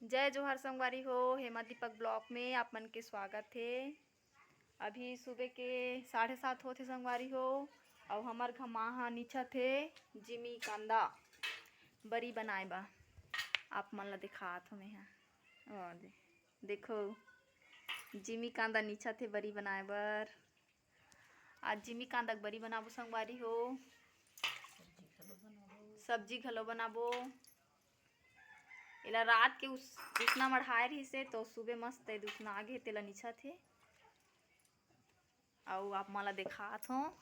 जय जोहार संगवारी हो। हेमा दीपक ब्लॉग में आप मन के स्वागत है। अभी सुबह के 7:30 होते संगवारी हो और हमार घमा नीचा थे जिमी कांदा बरी बनाए बा। आप मन ला दिखात हो मैं और देखो जिमी कांदा नीचा थे बरी बनाए बर। आज जिमी कांदा बरी बनाबो संगवारी हो। सब्जी घलो बनाबो। एला रात के उसना मढ़ाए रही से तो सुबह मस्त उसना आगे तेला नीचा थे और आप माला दिखात हो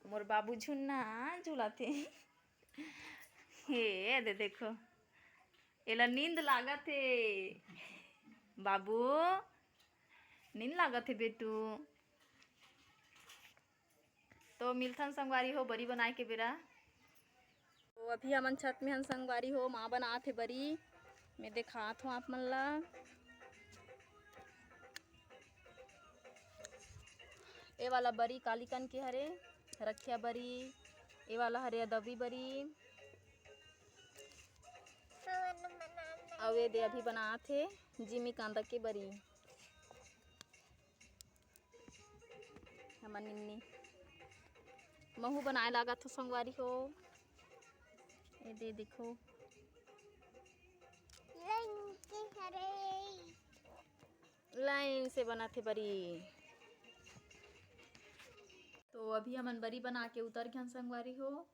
मोर बाबू झुन्ना झूला थे। हे दे देखो एला नींद लागत थे बाबू, नींद लागत थे बेटू। तो मिलथन संगवारी हो बरी बनाए के बेरा। तो अभी हमन छत में हन संगवारी हो माँ बनात हे बरी। मैं दिखात हूँ आप मन ला। ए वाला बरी कालीकन के हरे रखिया बरी, ए वाला हरे अदबी बरी अवे दे अभी बनात हे जिमी कांदा के बरी। हमन निन्नी महू बनाए लागत हो संगवारी हो। ए दे देखो लाइन से बना थे बरी। तो अभी हमन बरी बना के उतर गए संगवारी हो।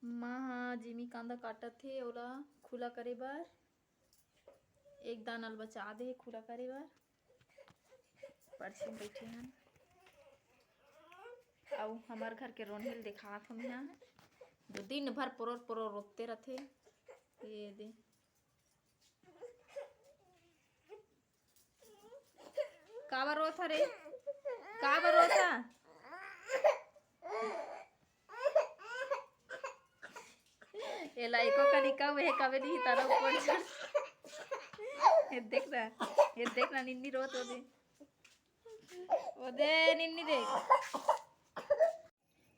माँ जिमी कांदा काटत थे ओला खुला करे बर। एक दानल बचा दे खुला करे बर। पर्ची में बैठे हन और हमार घर के रोनहिल दिखात हम यहाँ जो दिन भर पुरोर पुरोर रोते रहते। ये दे काबर रोत रे, काबर रोता एला एको कनिका वे कबे नहीं तारा ऊपर चढ़। ये देख ना निन्नी रोत ओ दे निन्नी देख।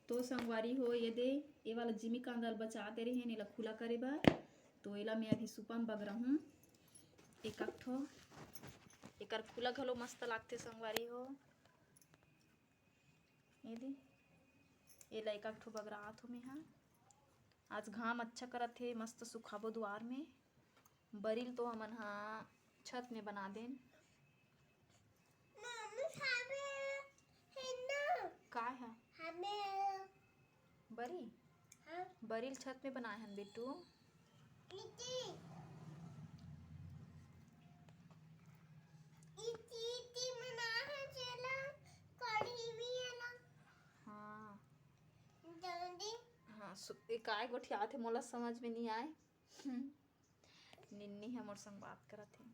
तो संगवारी हो ये वाला जिमी कांदा बचा दे रहे हैं एला खुला करे बर। तो एला मैं अभी सुपा में बग रहा हूँ एक ठो एकर खुला घलो मस्त लागते संगवारी हो। ये दे एला एक ठो बगरात हो मैं हाँ। आज घाम अच्छा करत थे मस्त सुखाबो द्वार में। बरिल तो हमन हाँ छत में बना देन। का है बरी बरिल छत में बनाए हन बेटू। हाँ हाँ काय गोठिया थे मोला समझ में नहीं आए। निन्नी है मोर संग बात करत है।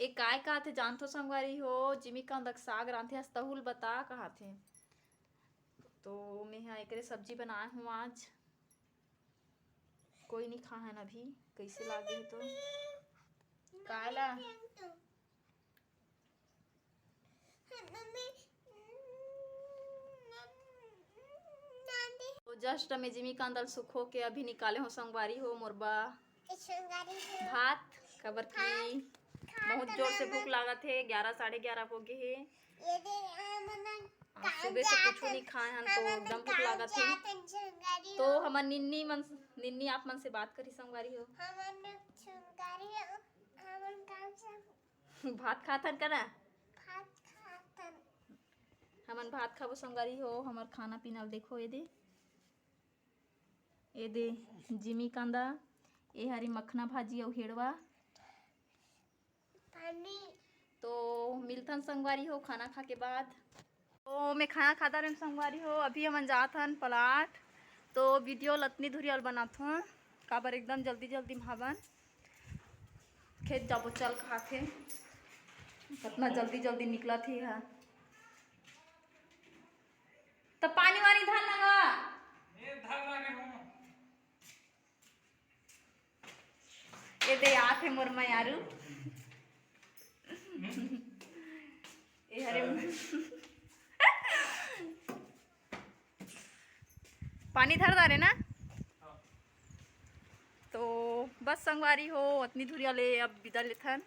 एक काय कहा थे जानथो संगवारी हो जिमी कांदा साग रांधे तहुल बता कहा थे। तो मैं यहाँ एकरे सब्जी बनाए हूँ आज। कोई नहीं खा है अभी कैसे लागे तो काला तो जस्ट में जिमी कांदल सुखो के अभी निकाले हो संगवारी हो मोरबा भात खबर की बहुत जोर से भूख लागत है। 11 साढ़े 11 हो गए है। सुबह से कुछ नहीं खाए हैं तो एकदम भूख लागत है। तो हमन निन्नी आप मन से बात करी संगवारी हो। भात खातन का ना हमन भात खाबो संगवारी हो। हमार खाना पीना देखो ये दे जिमी कांदा ये हरी मखना भाजी और हेड़वा। तो मिलथन संगवारी हो खाना खा के बाद। तो मैं खाना खाता रही संगवारी हो। अभी हमन जात हन पलाट तो वीडियो लतनी धुरियल बनात हूँ काबर एकदम जल्दी जल्दी भावन खेत जाबो चल खाते कितना जल्दी जल्दी निकला थी है। तो पानी वानी धर लगा ये दे आते मोर मयारू ये हरे पानी धर दारे ना बस संगवारी हो, अतनी धुरिया ले अब विदा लेथन।